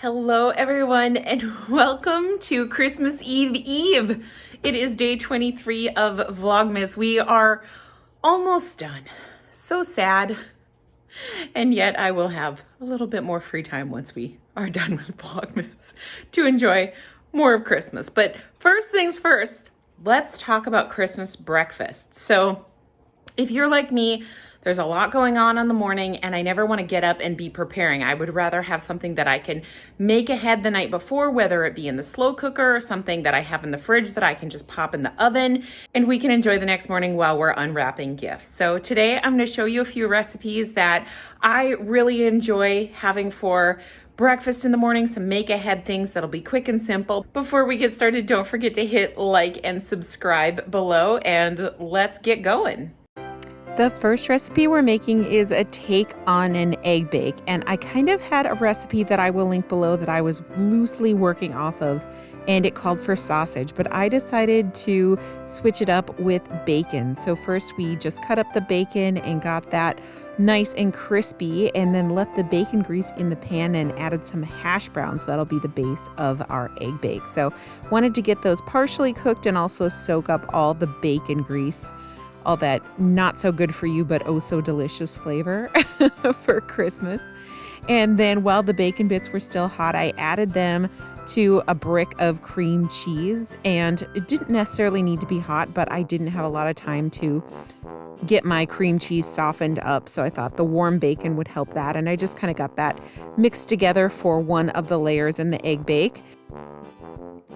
Hello everyone and welcome to Christmas Eve. It is day 23 of Vlogmas. We are almost done. So sad. And yet I will have a little bit more free time once we are done with Vlogmas to enjoy more of Christmas. But first things first, let's talk about Christmas breakfast. So if you're like me, there's a lot going on in the morning and I never want to get up and be preparing. I would rather have something that I can make ahead the night before, whether it be in the slow cooker or something that I have in the fridge that I can just pop in the oven and we can enjoy the next morning while we're unwrapping gifts. So today I'm going to show you a few recipes that I really enjoy having for breakfast in the morning, some make ahead things that'll be quick and simple. Before we get started, don't forget to hit like and subscribe below and let's get going. The first recipe we're making is a take on an egg bake, and I kind of had a recipe that I will link below that I was loosely working off of, and it called for sausage, but I decided to switch it up with bacon. So first we just cut up the bacon and got that nice and crispy, and then left the bacon grease in the pan and added some hash browns. That'll be the base of our egg bake. So wanted to get those partially cooked and also soak up all the bacon grease, all that not so good for you but oh so delicious flavor for Christmas. And then while the bacon bits were still hot, I added them to a brick of cream cheese, and it didn't necessarily need to be hot, but I didn't have a lot of time to get my cream cheese softened up, so I thought the warm bacon would help that, and I just kind of got that mixed together for one of the layers in the egg bake.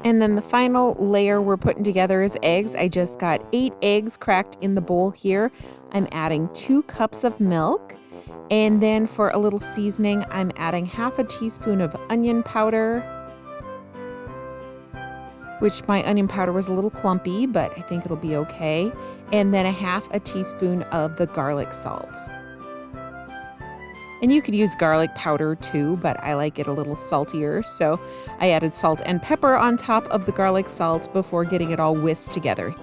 And then the final layer we're putting together is eggs. I just got 8 eggs cracked in the bowl here. I'm adding 2 cups of milk. And then for a little seasoning, I'm adding half a teaspoon of onion powder, which my onion powder was a little clumpy, but I think it'll be okay. And then a half a teaspoon of the garlic salt. And you could use garlic powder too, but I like it a little saltier, so I added salt and pepper on top of the garlic salt before getting it all whisked together.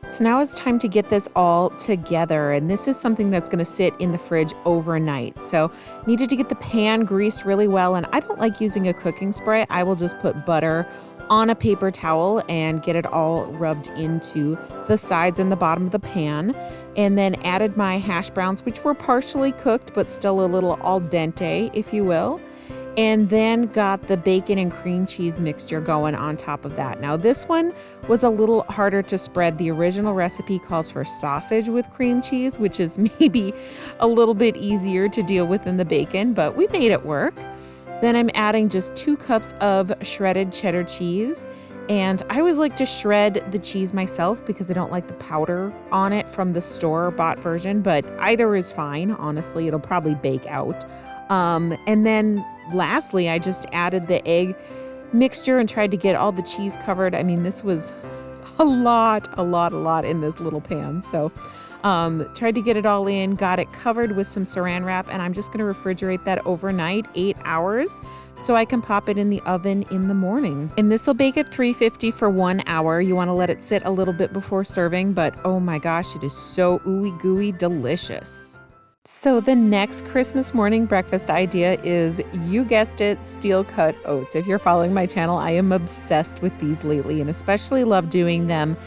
So now it's time to get this all together, and this is something that's going to sit in the fridge overnight. So needed to get the pan greased really well, and I don't like using a cooking spray. I will just put butter on a paper towel and get it all rubbed into the sides and the bottom of the pan, and then added my hash browns, which were partially cooked but still a little al dente, if you will, and then got the bacon and cream cheese mixture going on top of that. Now this one was a little harder to spread. The original recipe calls for sausage with cream cheese, which is maybe a little bit easier to deal with than the bacon, but we made it work. Then I'm adding just 2 cups of shredded cheddar cheese, and I always like to shred the cheese myself because I don't like the powder on it from the store-bought version, but either is fine. Honestly, it'll probably bake out. And then lastly, I just added the egg mixture and tried to get all the cheese covered. I mean, this was a lot in this little pan. So tried to get it all in, got it covered with some saran wrap, and I'm just going to refrigerate that overnight, 8 hours, so I can pop it in the oven in the morning. And this will bake at 350 for 1 hour. You want to let it sit a little bit before serving, but oh my gosh, it is so ooey gooey delicious. So the next Christmas morning breakfast idea is, you guessed it, steel cut oats. If you're following my channel, I am obsessed with these lately, and especially love doing them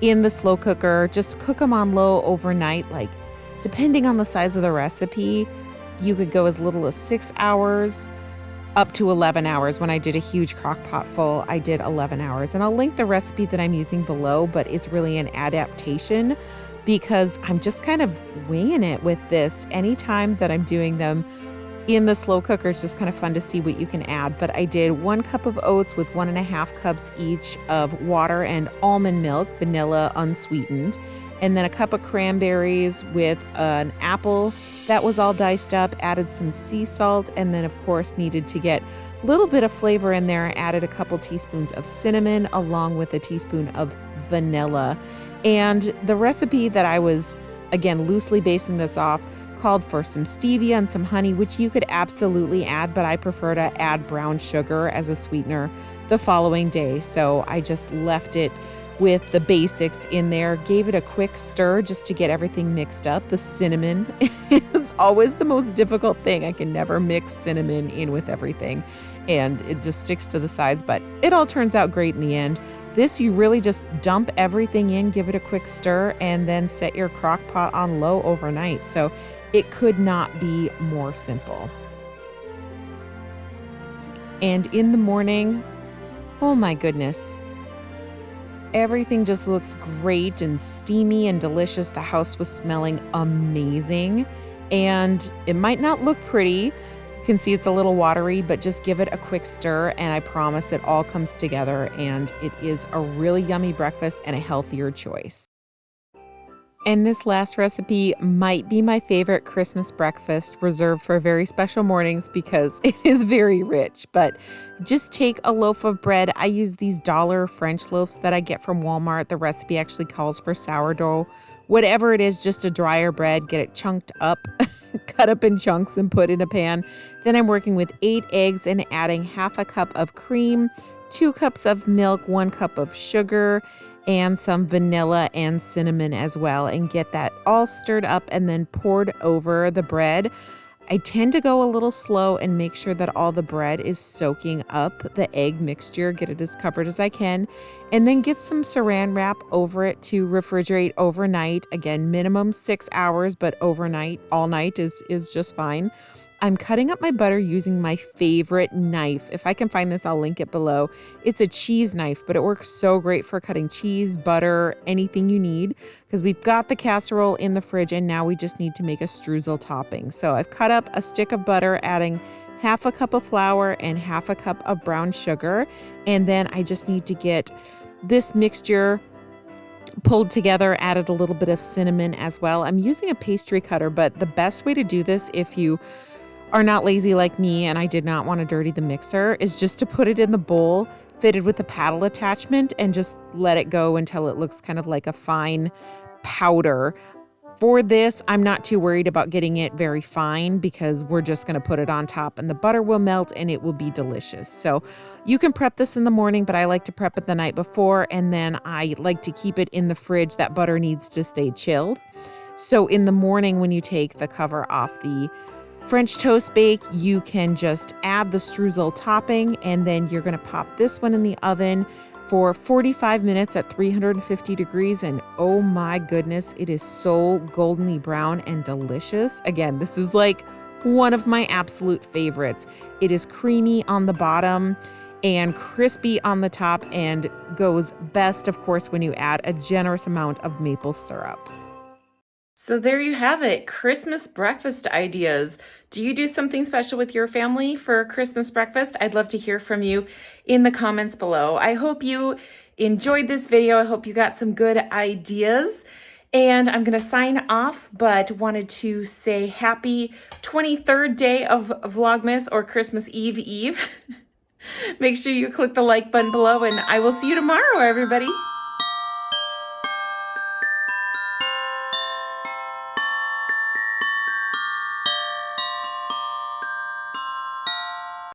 in the slow cooker. Just cook them on low overnight. Like, depending on the size of the recipe, you could go as little as 6 hours up to 11 hours. When I did a huge crock pot full, I did 11 hours, and I'll link the recipe that I'm using below, but it's really an adaptation because I'm just kind of winging it with this. Anytime that I'm doing them in the slow cooker, it's just kind of fun to see what you can add. But I did 1 cup of oats with 1.5 cups each of water and almond milk, vanilla unsweetened, and then a cup of cranberries with an apple that was all diced up, added some sea salt, and then of course needed to get a little bit of flavor in there, added a couple teaspoons of cinnamon along with a teaspoon of vanilla. And the recipe that I was, again, loosely basing this off called for some stevia and some honey, which you could absolutely add, but I prefer to add brown sugar as a sweetener the following day. So I just left it with the basics in there. Gave it a quick stir just to get everything mixed up. The cinnamon is always the most difficult thing. I can never mix cinnamon in with everything, and it just sticks to the sides, but it all turns out great in the end. This, you really just dump everything in, give it a quick stir, and then set your crock pot on low overnight. So it could not be more simple. And in the morning, oh my goodness, everything just looks great and steamy and delicious. The house was smelling amazing, and it might not look pretty. You can see it's a little watery, but just give it a quick stir and I promise it all comes together, and it is a really yummy breakfast and a healthier choice. And this last recipe might be my favorite Christmas breakfast, reserved for very special mornings because it is very rich. But just take a loaf of bread. I use these dollar French loaves that I get from Walmart. The recipe actually calls for sourdough. Whatever it is, just a drier bread, get it chunked up, cut up in chunks and put in a pan. Then I'm working with 8 eggs and adding half a cup of cream, 2 cups of milk, 1 cup of sugar, and some vanilla and cinnamon as well, and get that all stirred up and then poured over the bread. I tend to go a little slow and make sure that all the bread is soaking up the egg mixture, get it as covered as I can, and then get some saran wrap over it to refrigerate overnight. Again, minimum 6 hours, but overnight, all night is just fine. I'm cutting up my butter using my favorite knife. If I can find this, I'll link it below. It's a cheese knife, but it works so great for cutting cheese, butter, anything you need, because we've got the casserole in the fridge and now we just need to make a streusel topping. So I've cut up a stick of butter, adding half a cup of flour and half a cup of brown sugar. And then I just need to get this mixture pulled together, added a little bit of cinnamon as well. I'm using a pastry cutter, but the best way to do this, if you are not lazy like me and I did not want to dirty the mixer, is just to put it in the bowl fitted with a paddle attachment and just let it go until it looks kind of like a fine powder. For this, I'm not too worried about getting it very fine because we're just going to put it on top and the butter will melt and it will be delicious. So you can prep this in the morning, but I like to prep it the night before, and then I like to keep it in the fridge. That butter needs to stay chilled. So in the morning, when you take the cover off the French toast bake, you can just add the streusel topping, and then you're going to pop this one in the oven for 45 minutes at 350 degrees. And oh my goodness, it is so goldenly brown and delicious. Again, this is like one of my absolute favorites. It is creamy on the bottom and crispy on the top, and goes best, of course, when you add a generous amount of maple syrup. So there you have it, Christmas breakfast ideas. Do you do something special with your family for Christmas breakfast? I'd love to hear from you in the comments below. I hope you enjoyed this video. I hope you got some good ideas. And I'm going to sign off, but wanted to say happy 23rd day of Vlogmas, or Christmas Eve. Make sure you click the like button below, and I will see you tomorrow, everybody.